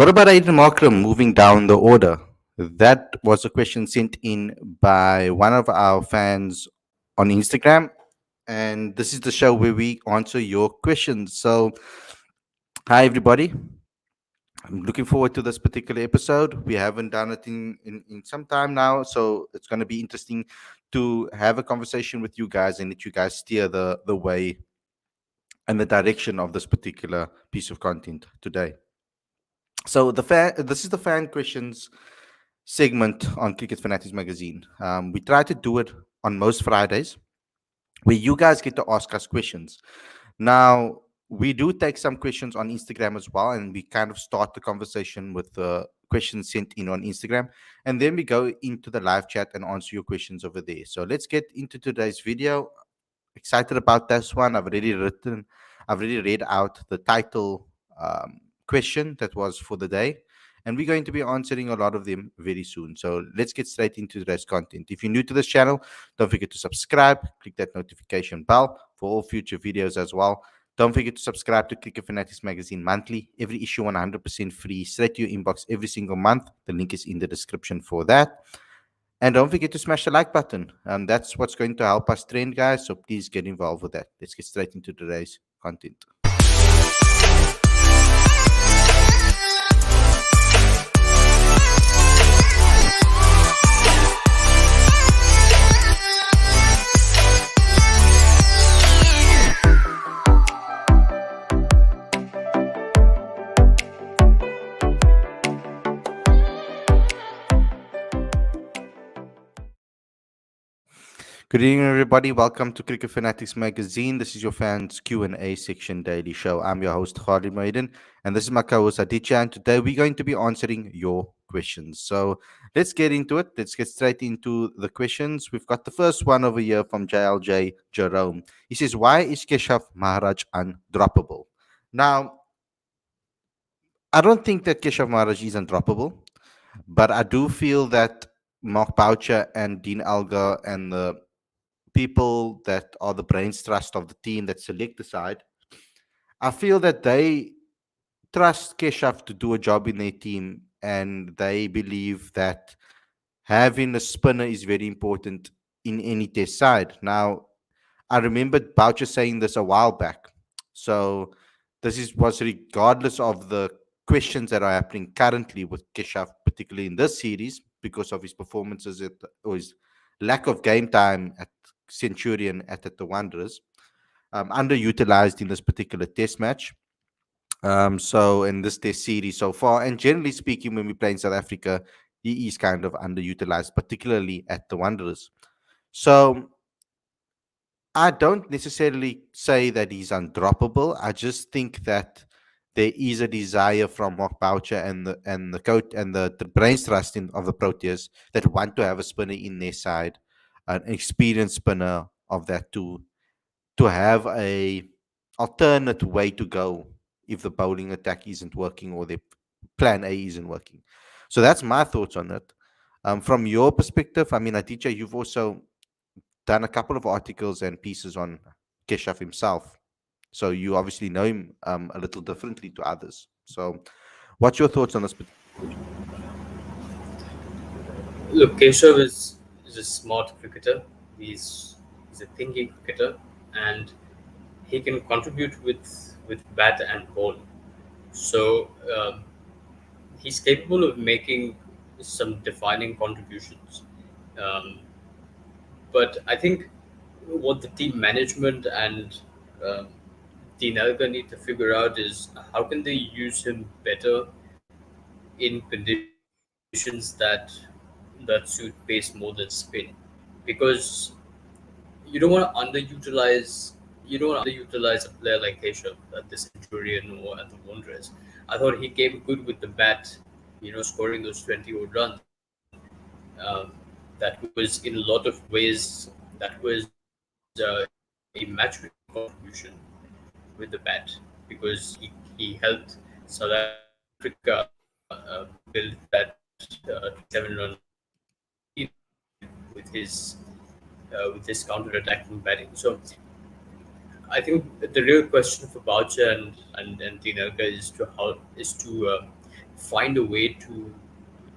What about Aiden Markram moving down the order? That was a question sent in by one of our fans on Instagram. And this is the show where we answer your questions. So, hi, everybody. I'm looking forward to this particular episode. We haven't done it in some time now. So, it's going to be interesting to have a conversation with you guys and let you guys steer the way and the direction of this particular piece of content today. So this is the fan questions segment on Cricket Fanatics Magazine. We try to do it on most Fridays, where you guys get to ask us questions. Now we do take some questions on Instagram as well, and we kind of start the conversation with the questions sent in on Instagram, and then we go into the live chat and answer your questions over there. So let's get into today's video. Excited about this one. I've already read out the title question that was for the day, and we're going to be answering a lot of them very soon. So let's get straight into today's content. If you're new to this channel, don't forget to subscribe, click that notification bell for all future videos as well. Don't forget to subscribe to Cricket Fanatics Magazine monthly. Every issue 100% free, straight to your inbox every single month. The link is in the description for that. And don't forget to smash the like button. That's what's going to help us trend, guys. So please get involved with that. Let's get straight into today's content. Good evening, everybody. Welcome to Cricket Fanatics Magazine. This is your fans Q&A section daily show. I'm your host, Hashim Amla, and this is my co-host, Aditya. And today we're going to be answering your questions. So let's get into it. Let's get straight into the questions. We've got the first one over here from JLJ Jerome. He says, why is Keshav Maharaj undroppable? Now, I don't think that Keshav Maharaj is undroppable, but I do feel that Mark Boucher and Dean Elgar and the people that are the brains trust of the team that select the side, I feel that they trust Keshav to do a job in their team, and they believe that having a spinner is very important in any test side. Now, I remember Boucher saying this a while back. So was regardless of the questions that are happening currently with Keshav, particularly in this series, because of his performances or his lack of game time at Centurion at the Wanderers, underutilized in this particular test match. So in this test series so far, and generally speaking, when we play in South Africa, he is kind of underutilized, particularly at the Wanderers. So I don't necessarily say that he's undroppable. I just think that there is a desire from Mark Boucher and the coach and the brains trust of the Proteas that want to have a spinner in their side, an experienced spinner of that to have a alternate way to go if the bowling attack isn't working or their plan A isn't working. So that's my thoughts on it. From your perspective, I mean, Aditya, you've also done a couple of articles and pieces on Keshav himself. So you obviously know him a little differently to others. So what's your thoughts on this? Look, Keshav is a smart cricketer. He's a thinking cricketer, and he can contribute with bat and ball. So he's capable of making some defining contributions. Um, but I think what the team management and um Dean Elgar need to figure out is how can they use him better in conditions that suit pace more than spin, because you don't want to underutilize a player like Keshav at the Centurion or at the Wanderers. I thought he came good with the bat, scoring those 20 odd runs. That was in a lot of ways that was a match winning contribution with the bat, because he helped South Africa build that 27-run lead with his counter-attacking batting. So I think the real question for Boucher and Dean Elgar is to figure out find a way to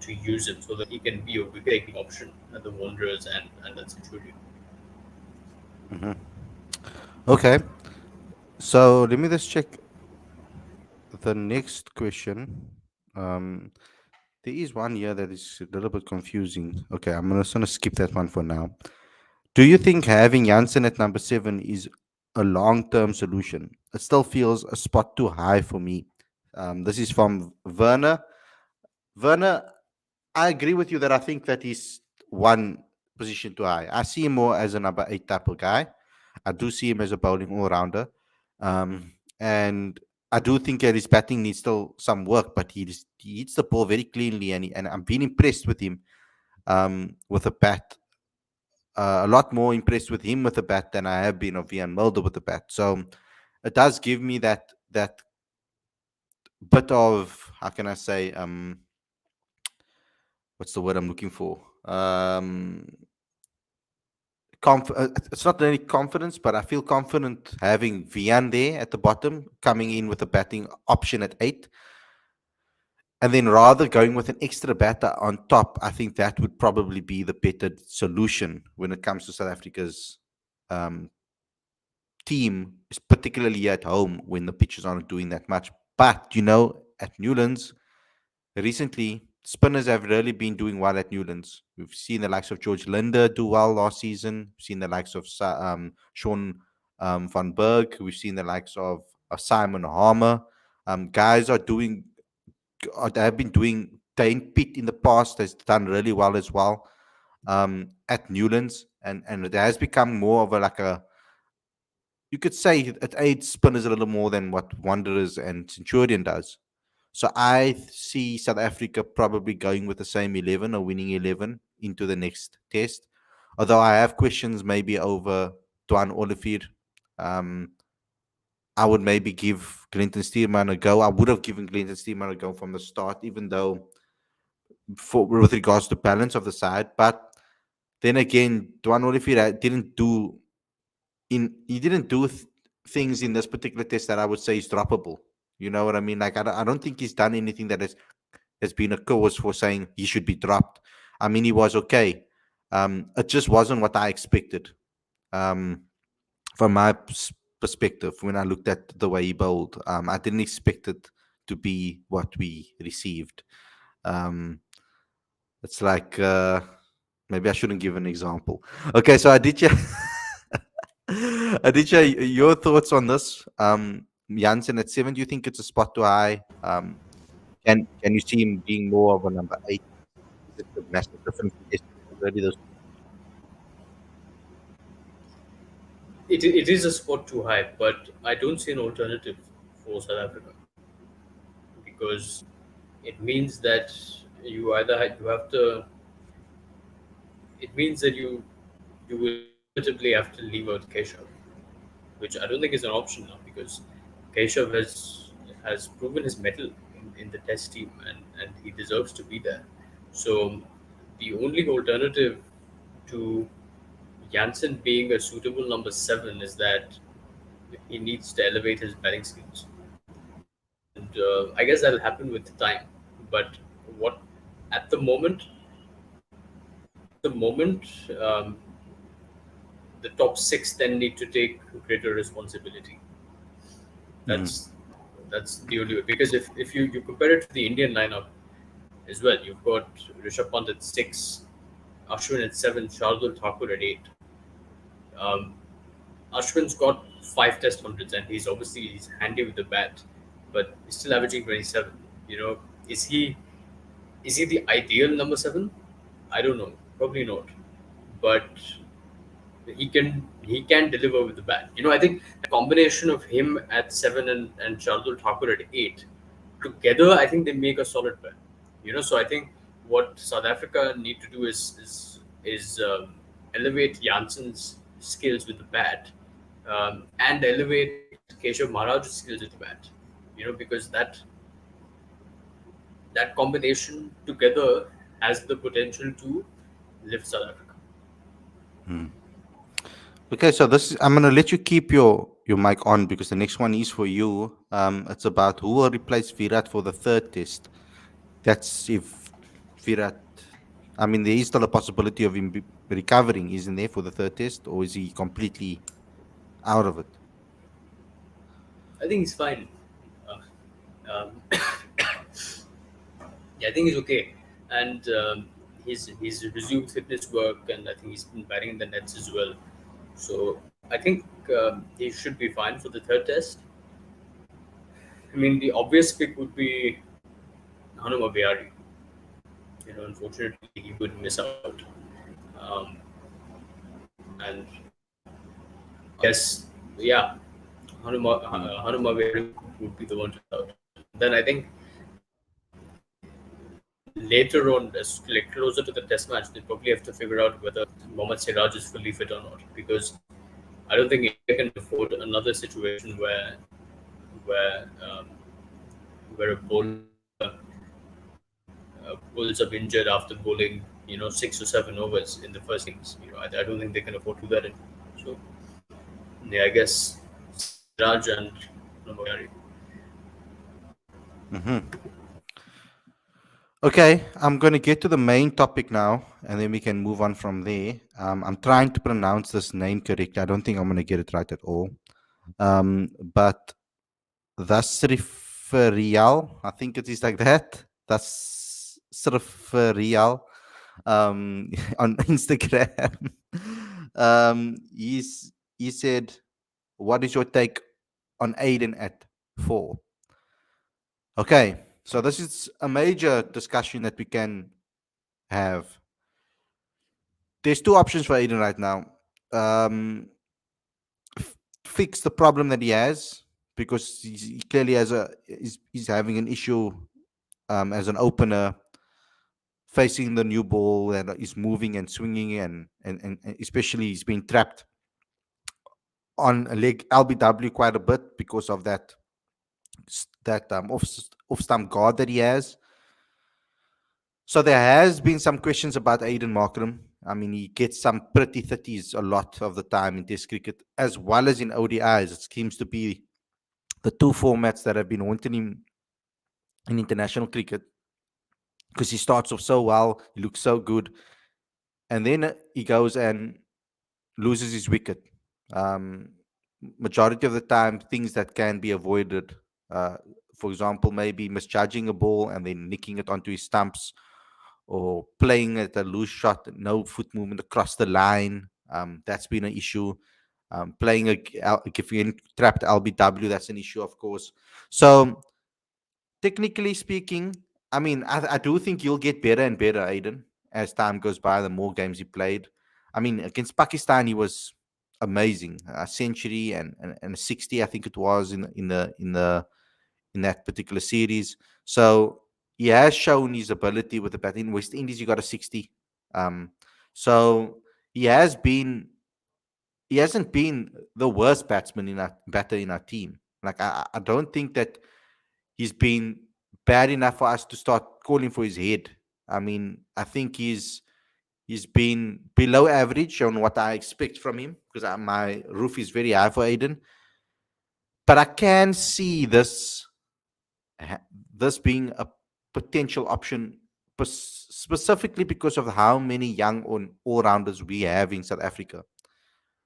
use him so that he can be a wicket taking option at the Wanderers and at Centurion. Hmm. Okay, so let me just check the next question. Um, there is one here that is a little bit confusing. Okay, I'm just gonna skip that one for now. Do you think having Janssen at number seven is a long-term solution? It still feels a spot too high for me. This is from Werner. Werner, I agree with you that I think that he's one position too high. I see him more as a number eight type of guy. I do see him as a bowling all rounder. And I do think that his batting needs still some work, but he hits the ball very cleanly, and I'm being impressed with him with a bat. A lot more impressed with him with the bat than I have been of Ian Mulder with the bat. So it does give me that bit of, how can I say, what's the word I'm looking for? It's not really confidence, but I feel confident having Vian there at the bottom, coming in with a batting option at eight. And then rather going with an extra batter on top, I think that would probably be the better solution when it comes to South Africa's um, team, is particularly at home when the pitches aren't doing that much. But, at Newlands, recently, spinners have really been doing well at Newlands. We've seen the likes of George Linder do well last season. We've seen the likes of Sean van Berg. We've seen the likes of Simon Harmer. Guys have been doing. Dane Pitt in the past has done really well as well at Newlands, and it has become more of you could say it aids spinners a little more than what Wanderers and Centurion does. So I see South Africa probably going with the same 11 or winning 11 into the next test. Although I have questions maybe over Dwan Olivier. Um, I would maybe give Clinton Steerman a go. I would have given Clinton Steerman a go from the start, even though with regards to balance of the side. But then again, Dwan Olivier didn't do things in this particular test that I would say is droppable. You know what I mean? Like I don't think he's done anything that has been a cause for saying he should be dropped. I mean, he was okay. It just wasn't what I expected. Um, from my perspective, when I looked at the way he bowled, I didn't expect it to be what we received. Um, it's like maybe I shouldn't give an example. Okay, so Aditya, Aditya, your thoughts on this? Jansen at seven, do you think it's a spot too high? Can you see him being more of a number eight? Is it a massive difference? Really, those. It is a spot too high, but I don't see an alternative for South Africa because it means that you have to. It means that you will inevitably have to leave out Keshav, which I don't think is an option now because Keshav has proven his mettle in the Test team and he deserves to be there. So the only alternative to Janssen being a suitable number seven is that he needs to elevate his batting skills, and I guess that'll happen with time. But what at the moment, um, the top six then need to take greater responsibility. Mhm. That's the only way. Because if you compare it to the Indian lineup as well, you've got Rishabh Pant at six, Ashwin at seven, Shardul Thakur at eight. Um, Ashwin's got five Test hundreds, and he's handy with the bat, but he's still averaging 27. You know, is he is he the ideal number seven? I don't know, probably not, but he can deliver with the bat. I think the combination of him at seven and Shardul Thakur at eight together, I think they make a solid pair. So I think what South Africa need to do is elevate Janssen's skills with the bat, and elevate Keshav Maharaj's skills with the bat. Because that combination together has the potential to lift South Africa. Hmm. Okay, so I'm gonna let you keep your mic on because the next one is for you. It's about who will replace Virat for the third test. That's if Virat. I mean, there is still a possibility of him recovering, isn't there, for the third test, or is he completely out of it? I think he's fine. Uh, yeah, I think he's okay, and he's resumed fitness work, and I think he's been batting in the nets as well. So I think he should be fine for the third test. I mean, the obvious pick would be Hanuma Bihari. Unfortunately, he would miss out, um, and I guess yeah, Mm. Hanuma Bihari would be the one to miss out. Then I think later on, as like closer to the test match, they probably have to figure out whether Mohammad Siraj is fully fit or not. Because I don't think India can afford another situation where um, where a bowler pulls up injured after bowling 6 or 7 overs in the first innings. I don't think they can afford to do that. So yeah, I guess Siraj and Nobari. Hmm. Okay, I'm going to get to the main topic now, and then we can move on from there. I'm trying to pronounce this name correctly. I don't think I'm going to get it right at all. But Dasriferial, I think it is like that. Dasriferial, on Instagram. He said, "What is your take on Aiden at 4?" Okay, so this is a major discussion that we can have. There's two options for Aiden right now. Um, Fix the problem that he has because he clearly has he's having an issue as an opener facing the new ball and is moving and swinging and especially he's been trapped on a leg LBW quite a bit because of that off stump guard that he has. So there has been some questions about Aiden Markram. I mean, he gets some pretty 30s a lot of the time in Test cricket, as well as in ODIs. It seems to be the two formats that have been haunting him in international cricket because he starts off so well, he looks so good, and then he goes and loses his wicket. Um, Majority of the time, things that can be avoided. Uh, for example, maybe misjudging a ball and then nicking it onto his stumps, or playing at a loose shot, no foot movement across the line. That's been an issue. Playing if you're in trapped LBW, that's an issue, of course. So technically speaking, I mean, I do think he'll get better and better, Aiden, as time goes by. The more games he played, I mean, against Pakistan, he was amazing. A century and a 60, I think it was in that particular series. So he has shown his ability with the batting. In West Indies, he got a 60. Um, so he has been he hasn't been the worst batter in our team. Like I don't think that he's been bad enough for us to start calling for his head. I mean, I think he's been below average on what I expect from him because my roof is very high for Aiden. But I can see ha- this being a potential option, specifically because of how many young all rounders we have in South Africa.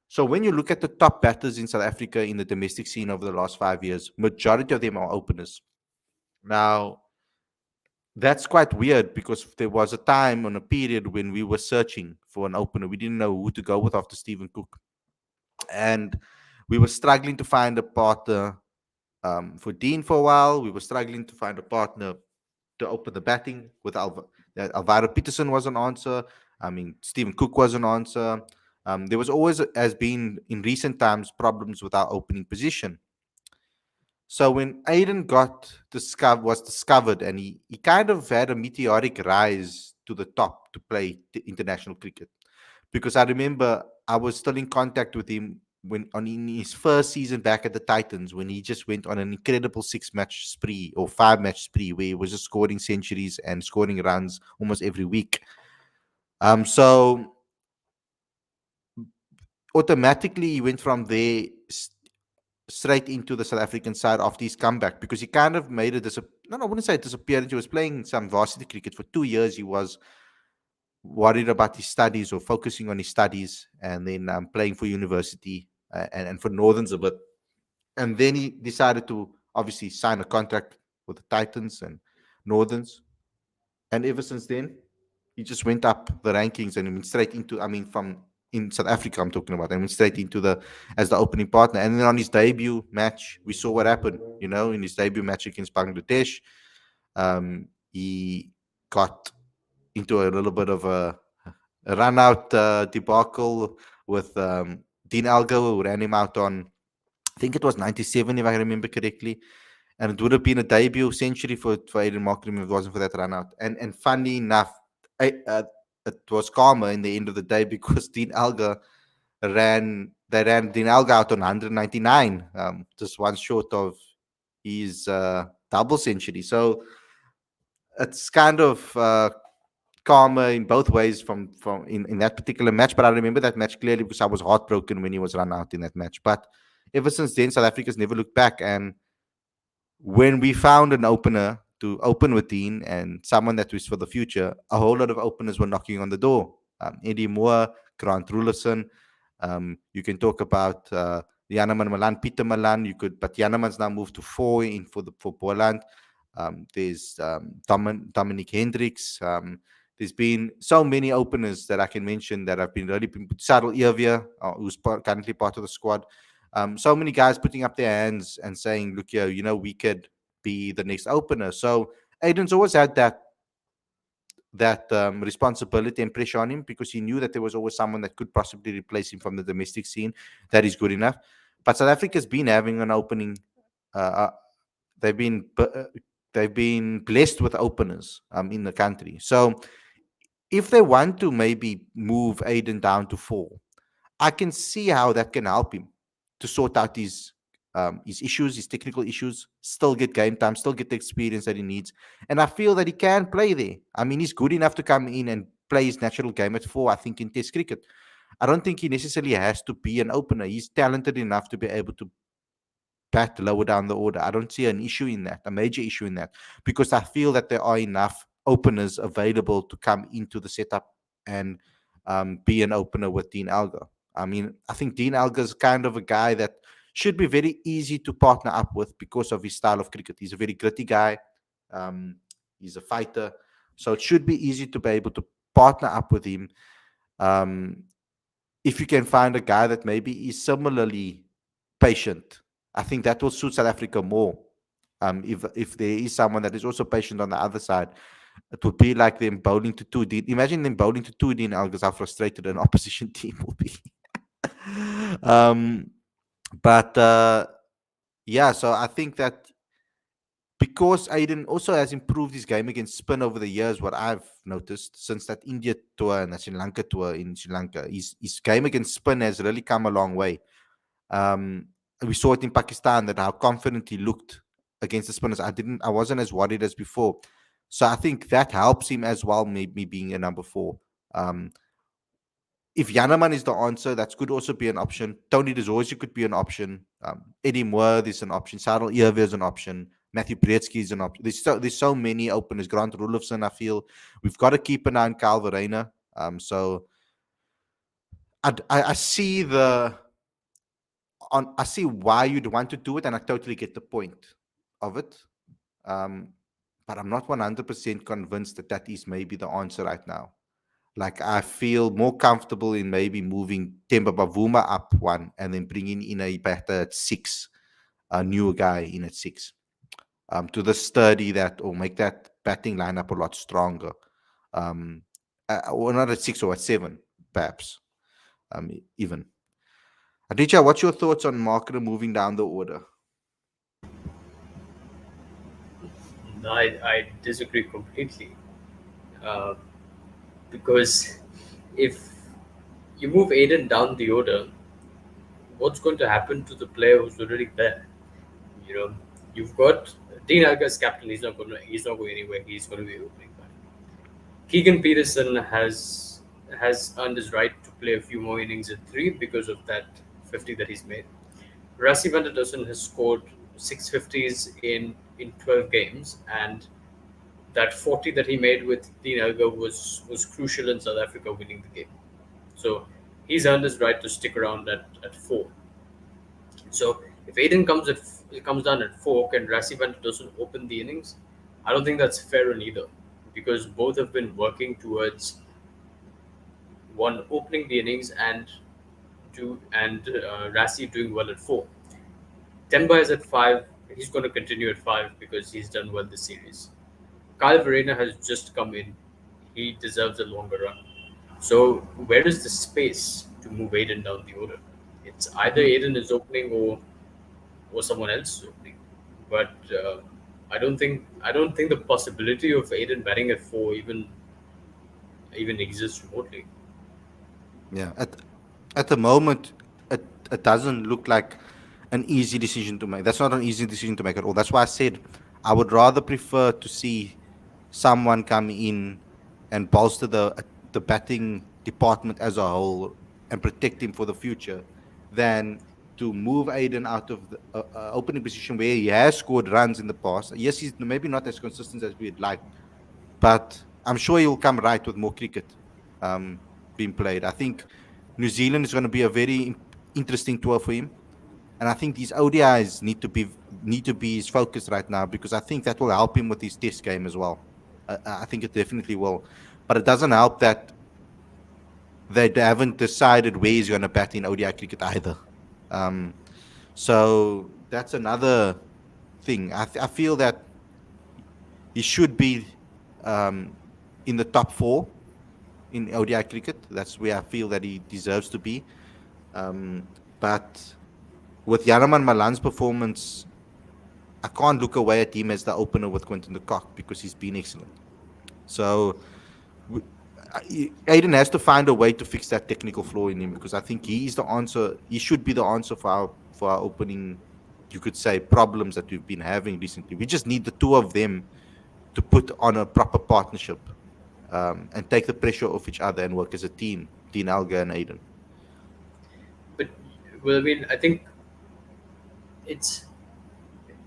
So when you look at the top batters in South Africa in the domestic scene over the last 5 years, majority of them are openers. Now, that's quite weird because there was a time on a period when we were searching for an opener. We didn't know who to go with after Stephen Cook. And we were struggling to find a partner for Dean for a while. We were struggling to find a partner to open the batting with Alvaro Peterson was an answer. I mean, Stephen Cook was an answer. There was always, has been in recent times, problems with our opening position. So when Aiden was discovered, and he kind of had a meteoric rise to the top to play international cricket. Because I remember I was still in contact with him in his first season back at the Titans, when he just went on an incredible 6 match spree or 5 match spree where he was just scoring centuries and scoring runs almost every week. So automatically he went from there straight into the South African side after his comeback, because he kind of made a no, I wouldn't say disappearance. He was playing some varsity cricket for 2 years. He was worried about his studies or focusing on his studies, and then playing for university and for Northerns a bit. And then he decided to obviously sign a contract with the Titans and Northerns. And ever since then, he just went up the rankings and went straight into, I mean, from in South Africa, I'm talking about, and went straight into the as the opening partner. And then on his debut match, we saw what happened. In his debut match against Bangladesh, he got into a little bit of a run out debacle with Dean Algo, who ran him out on, I think it was 97, if I remember correctly. And it would have been a debut century for Aiden Markram if it wasn't for that run out. And funny enough, it was calmer in the end of the day because Dean Alga ran Dean Alga out on 199, just one short of his double century. So it's kind of calmer in both ways from in that particular match. But I remember that match clearly because I was heartbroken when he was run out in that match. But ever since then, South Africa's never looked back. And when we found an opener to open with Dean and someone that was for the future, a whole lot of openers were knocking on the door. Eddie Moore, Grant Rulofson. You can talk about Janneman Malan, Peter Malan. But Janneman's now moved to 4 in for Boland. There's Dominic Hendricks. There's been so many openers that I can mention that have been really Sadal Irvia, who's currently part of the squad. So many guys putting up their hands and saying, look here, we could be the next opener. So Aiden's always had that responsibility and pressure on him because he knew that there was always someone that could possibly replace him from the domestic scene that is good enough. But South Africa's been having an opening. They've been blessed with openers in the country. So if they want to maybe move Aiden down to 4, I can see how that can help him to sort out his issues, his technical issues, still get game time, still get the experience that he needs. And I feel that he can play there. I mean, he's good enough to come in and play his natural game at 4, I think, in Test cricket. I don't think he necessarily has to be an opener. He's talented enough to be able to bat lower down the order. I don't see an issue in that, a major issue in that, because I feel that there are enough openers available to come into the setup and be an opener with Dean Alga. I mean, I think Dean Alga is kind of a guy that should be very easy to partner up with because of his style of cricket. He's a very gritty guy. He's a fighter. So it should be easy to be able to partner up with him. If you can find a guy that maybe is similarly patient, I think that will suit South Africa more. If there is someone that is also patient on the other side, it would be like them bowling to 2. Imagine them bowling to 2 Dean Algas, how frustrated an opposition team will be. But yeah, so I think that because Aiden also has improved his game against spin over the years, what I've noticed since that India tour and the Sri Lanka tour in Sri Lanka, his game against spin has really come a long way. We saw it in Pakistan that how confident he looked against the spinners. I wasn't as worried as before. So I think that helps him as well, maybe being a number 4. If Janneman is the answer, that could also be an option. Tony DeZorge could be an option. Eddie Moore is an option. Sadal Irvia is an option. Matthew Bretsky is an option. There's so many openers. Grant Rulofson, I feel. We've got to keep an eye on Kyle Verreynne. So I see I see why you'd want to do it, and I totally get the point of it. But I'm not 100% convinced that is maybe the answer right now. Like, I feel more comfortable in maybe moving Temba Bavuma up 1 and then bringing in a batter at 6, a newer guy in at 6, to the sturdy that, or make that batting lineup a lot stronger. Or not at 6 or at 7, perhaps, even. Aditya, what's your thoughts on Markram moving down the order? I disagree completely. Uh, because if you move Aiden down the order, what's going to happen to the player who's already there? You know, you've got Dean Alga as captain. He's not going anywhere. He's going to be opening batter. Keegan Peterson has earned his right to play a few more innings at 3 because of that 50 that he's made. Rassi van der Dussen has scored 650s in 12 games, and that 40 that he made with Dean Elgar was crucial in South Africa winning the game. So he's earned his right to stick around at four. So if Aiden comes down at four, can Rassi van der Dussen open the innings? I don't think that's fair on either, because both have been working towards one opening the innings and Rassi doing well at four. Temba is at five. He's going to continue at five because he's done well this series. Kyle Verena has just come in. He deserves a longer run. So where is the space to move Aiden down the order? It's either Hmm. Aiden is opening or someone else is opening. But I don't think the possibility of Aiden batting at four even exists remotely. Yeah. At the moment, it doesn't look like an easy decision to make. That's not an easy decision to make at all. That's why I said I would rather prefer to see someone come in and bolster the batting department as a whole and protect him for the future than to move Aiden out of the opening position where he has scored runs in the past. Yes, he's maybe not as consistent as we'd like, but I'm sure he'll come right with more cricket um, being played. I think New Zealand is going to be a very interesting tour for him, and I think these ODIs need to be his focus right now because I think that will help him with his Test game as well. I think it definitely will, but it doesn't help that they haven't decided where he's going to bat in ODI cricket either. Um, so that's another thing. I feel that he should be um, in the top four in ODI cricket. That's where I feel that he deserves to be. Um, but with Yaraman Malan's performance, I can't look away at him as the opener with Quinton de Kock because he's been excellent. So Aiden has to find a way to fix that technical flaw in him because I think he is the answer. He should be the answer for our opening, you could say, problems that we've been having recently. We just need the two of them to put on a proper partnership and take the pressure off each other and work as a team. Dean Alga and Aiden. But well, I mean, I think it's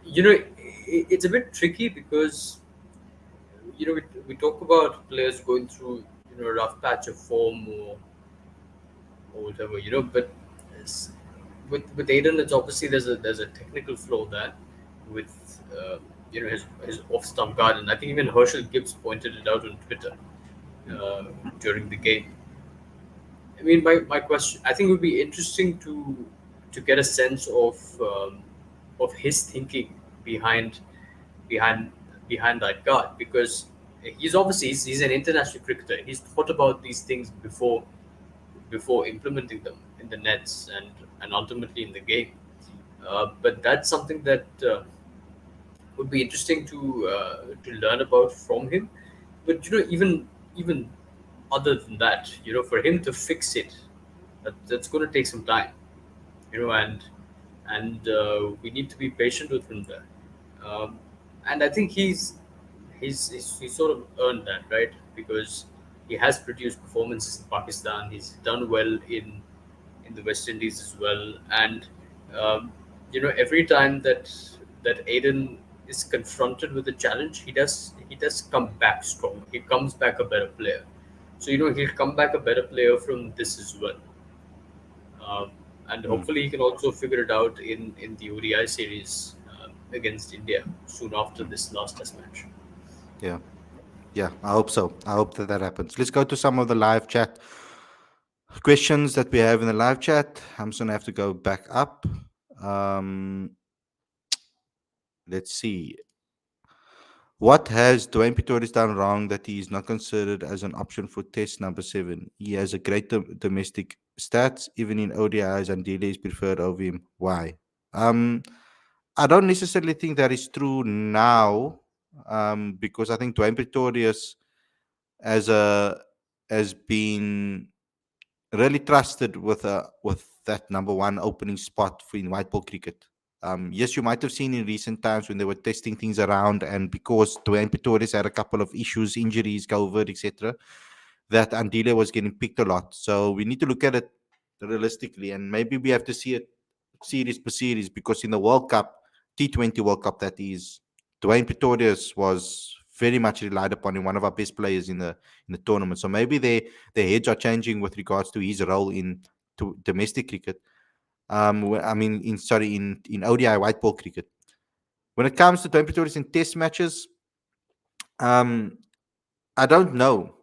you know it's a bit tricky because we talk about players going through a rough patch of form or whatever, but it's, with Aiden, it's obviously there's a technical flaw there with his off stump guard, and I think even Herschel Gibbs pointed it out on Twitter uh, during the game. I mean, my question, I think it would be interesting to get a sense of his thinking behind behind behind that guard, because he's an international cricketer. He's thought about these things before implementing them in the nets and ultimately in the game. But that's something that would be interesting to learn about from him. But even other than that, for him to fix it, that's going to take some time. And we need to be patient with him there. And I think he's sort of earned that, right? Because he has produced performances in Pakistan. He's done well in the West Indies as well. And every time that Aiden is confronted with a challenge, he does come back strong. He comes back a better player. So he'll come back a better player from this as well. Um, and Mm, hopefully he can also figure it out in the ODI series against India soon after this last Test match. yeah, yeah. I hope so. I hope that that happens. Let's go to some of the live chat questions that we have in the live chat. I'm just gonna have to go back up. Um, let's see. What has Dwayne Pretorius done wrong that he is not considered as an option for Test number 7? He has a great domestic stats, even in ODIs, and Dele is preferred over him. Why? Um, I don't necessarily think that is true now, because I think Dwayne Pretorius as a has been really trusted with that number one opening spot for in white ball cricket. Yes, you might have seen in recent times when they were testing things around, and because Dwayne Pretorius had a couple of issues, injuries, COVID, etc., that Andile was getting picked a lot. So we need to look at it realistically, and maybe we have to see it series per series, because in the World Cup, T20 World Cup, that is, Dwayne Pretorius was very much relied upon in one of our best players in the tournament. So maybe their heads are changing with regards to his role in domestic cricket. I mean, in ODI white ball cricket. When it comes to Dwayne Pretorius in Test matches, um, I don't know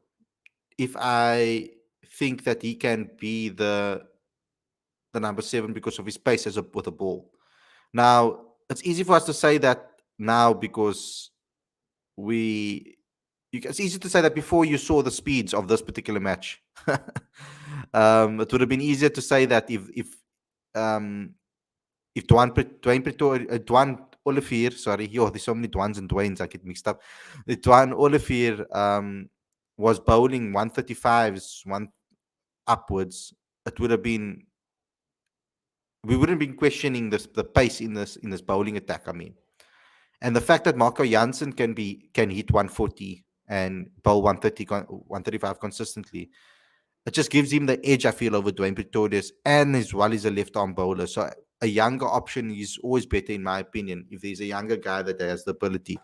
if I think that he can be the number seven because of his pace with the ball. Now, it's easy for us to say that now because we. It's easy to say that before you saw the speeds of this particular match. It would have been easier to say that um, if Dwayne Pretorius, Dwan Olivier, sorry, yo, there's so many Dwans and Dwaynes, I get mixed up. The Dwan Olivier was bowling 135s, one upwards. It would have been we wouldn't have been questioning the pace in this bowling attack. I mean, and the fact that Marco Jansen can hit 140 and bowl 135 consistently, it just gives him the edge, I feel, over Dwayne Pretorius, and as well as a left arm bowler. So a younger option is always better, in my opinion, if there's a younger guy that has the ability.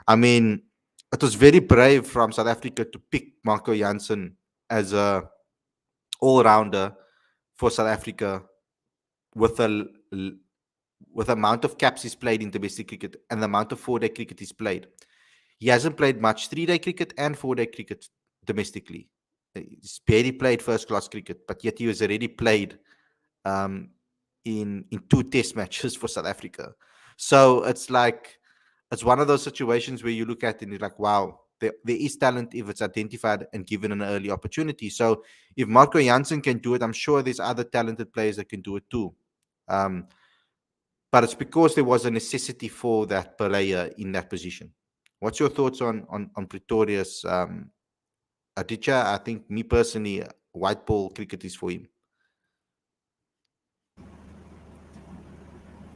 I mean, it was very brave from South Africa to pick Marco Jansen as a all rounder for South Africa with with the amount of caps he's played in domestic cricket and the amount of 4-day cricket he's played. He hasn't played much 3-day cricket and 4-day cricket domestically. He's barely played first class cricket, but yet he has already played um, in 2 Test matches for South Africa. So it's one of those situations where you look at it and you're like, wow, there is talent if it's identified and given an early opportunity. So if Marco Jansen can do it, I'm sure there's other talented players that can do it too. Um, but it's because there was a necessity for that player in that position. What's your thoughts on Pretorius, Aditya? I think me personally, white ball cricket is for him.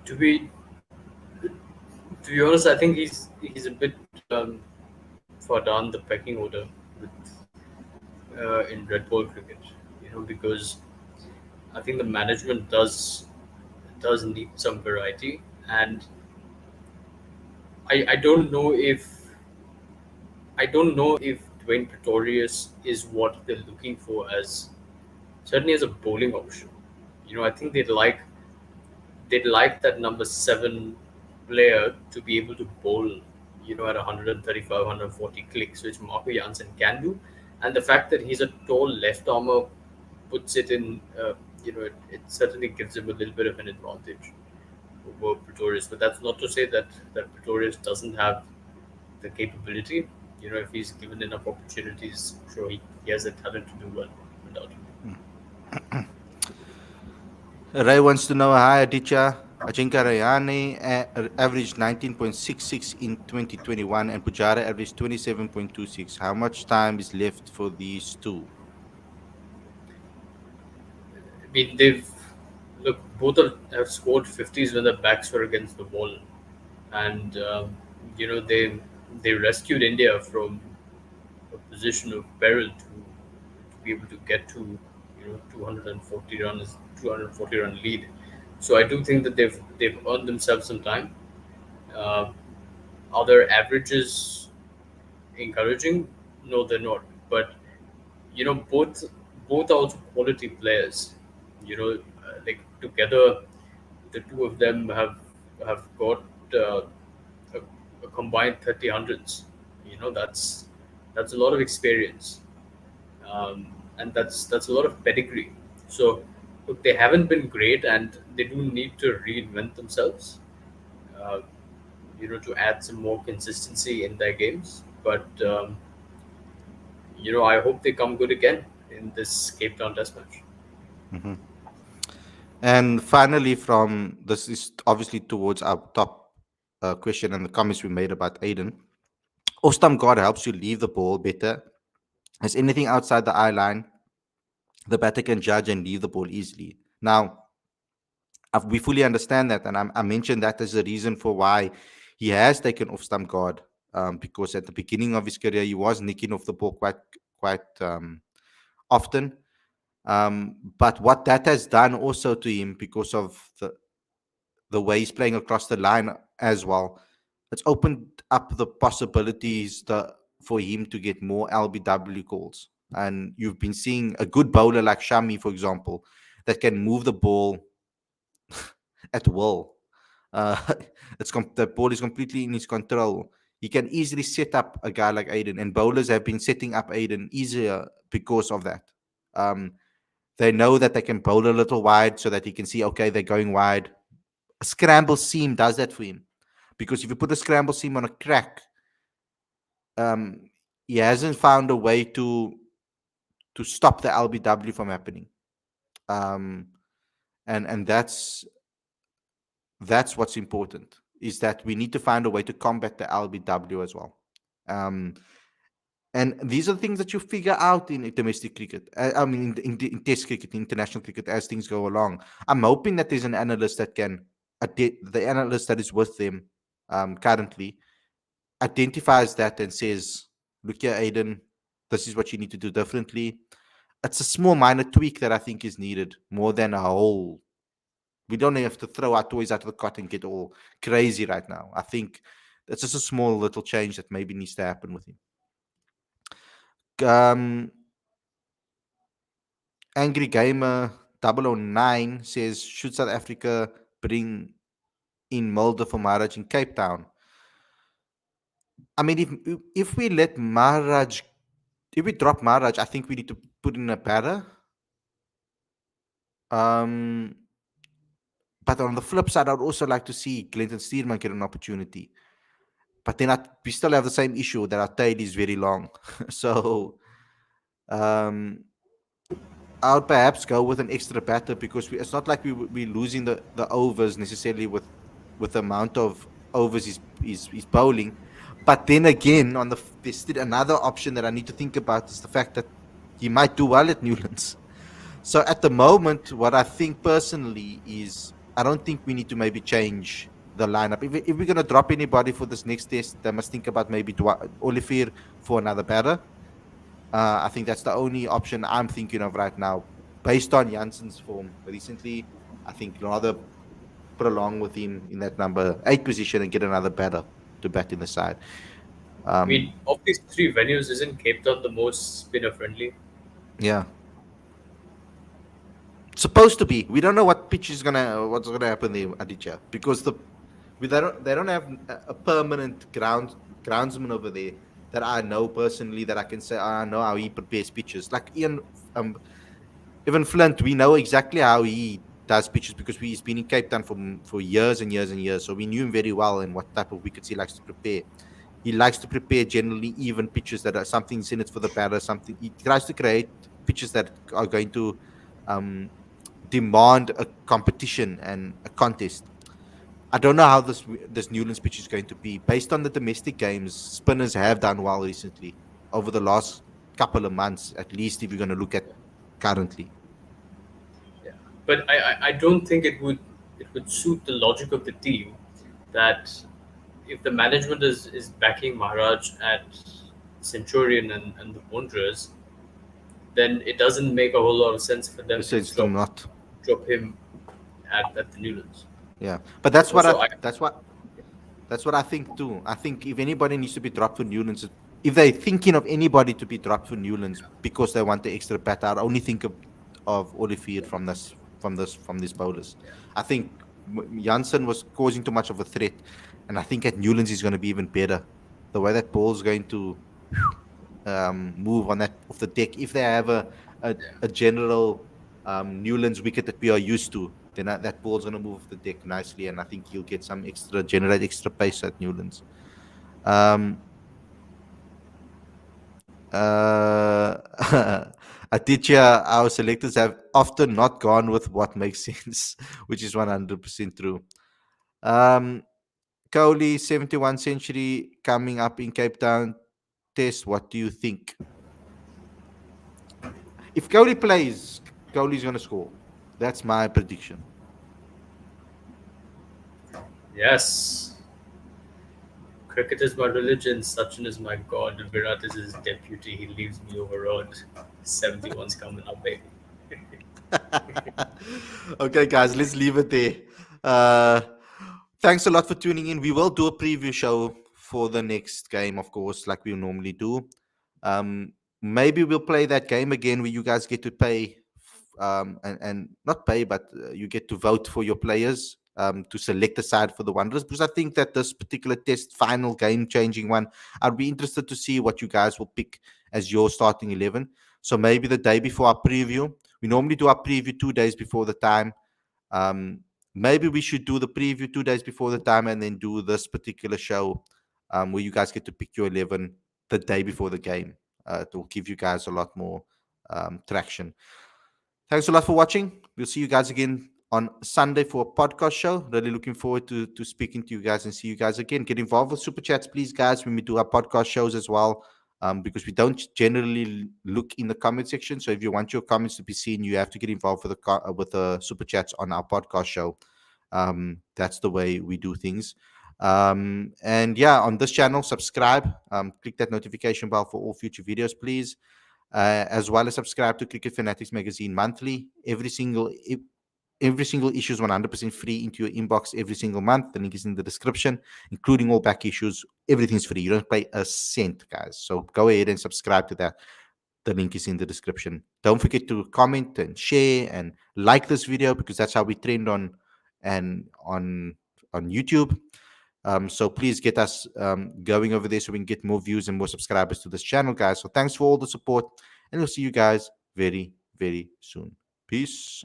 To be to be honest, I think he's a bit far down the pecking order with in red ball cricket. Because I think the management does need some variety, and I don't know if Dwayne Pretorius is what they're looking for as certainly as a bowling option. I think they'd like that number seven player to be able to bowl, at 135, 140 clicks, which Marco Jansen can do. And the fact that he's a tall left armer puts it in, it certainly gives him a little bit of an advantage over Pretorius. But that's not to say that Pretorius doesn't have the capability. If he's given enough opportunities, I'm sure he has the talent to do well, undoubtedly. Ray wants to know, hi Aditya. Ajinkya Rayane averaged 19.66 in 2021 and Pujara averaged 27.26. How much time is left for these two? I mean, both have scored 50s when their backs were against the wall, and they rescued India from a position of peril to be able to get to 240 run lead. So I do think that they've earned themselves some time. Uh, are their averages encouraging? No, they're not. But both are also quality players. Like together, the two of them have got a, a combined 30 hundreds. That's a lot of experience, and that's a lot of pedigree. So look, they haven't been great, and they do need to reinvent themselves. Uh, to add some more consistency in their games. But I hope they come good again in this Cape Town Test match. Mhm. And finally, from this is obviously towards our top question and the comments we made about Aiden. Ostam God helps you leave the ball better. As anything outside the eye line, the batter can judge and leave the ball easily. Now, we fully understand that, and I mentioned that as a reason for why he has taken off stump guard, because at the beginning of his career he was nicking off the ball quite often. But what that has done also to him, because of the way he's playing across the line as well, it's opened up the possibilities for him to get more LBW calls. And you've been seeing a good bowler like Shami, for example, that can move the ball at will. Uh, the ball is completely in his control. He can easily set up a guy like Aiden, and bowlers have been setting up Aiden easier because of that. Um, they know that they can bowl a little wide so that he can see, okay, they're going wide. A scramble seam does that for him, because if you put a scramble seam on a crack, um, he hasn't found a way to stop the LBW from happening. Um, and that's what's important, is that we need to find a way to combat the LBW as well. Um, and these are things that you figure out in domestic cricket. I mean, in Test cricket, international cricket, as things go along. I'm hoping that there's an analyst that can, the analyst that is with them currently, identifies that and says, "Look here, Aiden, this is what you need to do differently." It's a small minor tweak that I think is needed more than a whole. We don't have to throw our toys out of the cot and get all crazy right now. I think that's just a small little change that maybe needs to happen with him. Um, Angry Gamer 009 says, should South Africa bring in Mulder for Maharaj in Cape Town? I mean, if we let Maharaj, if we drop Maharaj, I think we need to put in a batter. But on the flip side, I'd also like to see Clinton Steedman get an opportunity. But then we still have the same issue that our tail is very long. So I would perhaps go with an extra batter, because it's not like we're losing the overs necessarily with the amount of overs he's bowling. But then again, there's still another option that I need to think about, is the fact that he might do well at Newlands. So at the moment, what I think personally is, I don't think we need to maybe change the lineup. If we're going to drop anybody for this next test, they must think about maybe Olivier for another batter. I think that's the only option I'm thinking of right now, based on Jansen's form recently. I think rather prolong with him in that number 8 position and get another batter to bat in the side. I mean, of these three venues, isn't Cape Town the most spinner friendly? Yeah. Supposed to be. We don't know what's gonna happen there, Aditya, because they don't have a permanent groundsman over there that I know personally, that I can say, I know how he prepares pitches. Like even Flint, we know exactly how he does pitches, because he's been in Cape Town for years and years and years. So we knew him very well and what type of wickets he likes to prepare. He likes to prepare generally even pitches that are something in it for the batter. Something he tries to create pitches that are going to demand a competition and a contest. I don't know how this Newlands pitch is going to be. Based on the domestic games, spinners have done well recently over the last couple of months, at least if you're going to look at currently. Yeah, but I don't think it would suit the logic of the team that if the management is backing Maharaj at Centurion and the Wanderers, then it doesn't make a whole lot of sense for them to Besides them not. drop him at the Newlands. Yeah, but that's what Also, that's what I think too. I think if anybody needs to be dropped for Newlands, if they're thinking of anybody to be dropped for Newlands because they want the extra bat, I'd only think of Olivier from these bowlers. I think Jansen was causing too much of a threat, and I think at Newlands he's going to be even better. The way that ball's going to move on that off the deck, if they have a general Newlands wicket that we are used to, then that ball's going to move off the deck nicely, and I think he'll get generate extra pace at Newlands. Aditya, our selectors have often not gone with what makes sense, which is 100% true. Kohli, 71 century coming up in Cape Town Test. What do you think? If Kohli plays, Kohli's going to score. That's my prediction. yes, cricket is my religion. Sachin is my god. Virat is his deputy. He leaves me overawed. 71's coming up, baby. Okay, guys, let's leave it there. Thanks a lot for tuning in. We will do a preview show for the next game, of course, like we normally do. Maybe we'll play that game again where you guys get to pay, and not pay, but you get to vote for your players, to select a side for the Wanderers. Because I think that this particular test, final game changing one, I'd be interested to see what you guys will pick as your starting 11. So maybe the day before our preview, we normally do our preview 2 days before the time. Um, Maybe we should do the preview 2 days before the time and then do this particular show, where you guys get to pick your 11 the day before the game. It will give you guys a lot more traction. Thanks a lot for watching. We'll see you guys again on Sunday for a podcast show. Really looking forward to speaking to you guys and see you guys again. Get involved with Super Chats, please, guys, when we do our podcast shows as well, because we don't generally look in the comment section. So if you want your comments to be seen, you have to get involved with the Super Chats on our podcast show. That's the way we do things. And yeah, on this channel, subscribe, click that notification bell for all future videos, please. As well as subscribe to Cricket Fanatics Magazine monthly. Every single issue is 100% free into your inbox every single month. The link is in the description, including all back issues. Everything's free. You don't pay a cent, guys. So go ahead and subscribe to that. The link is in the description. Don't forget to comment and share and like this video, because that's how we trend on YouTube. So please get us going over there so we can get more views and more subscribers to this channel, guys. So thanks for all the support, and we'll see you guys very, very soon. Peace.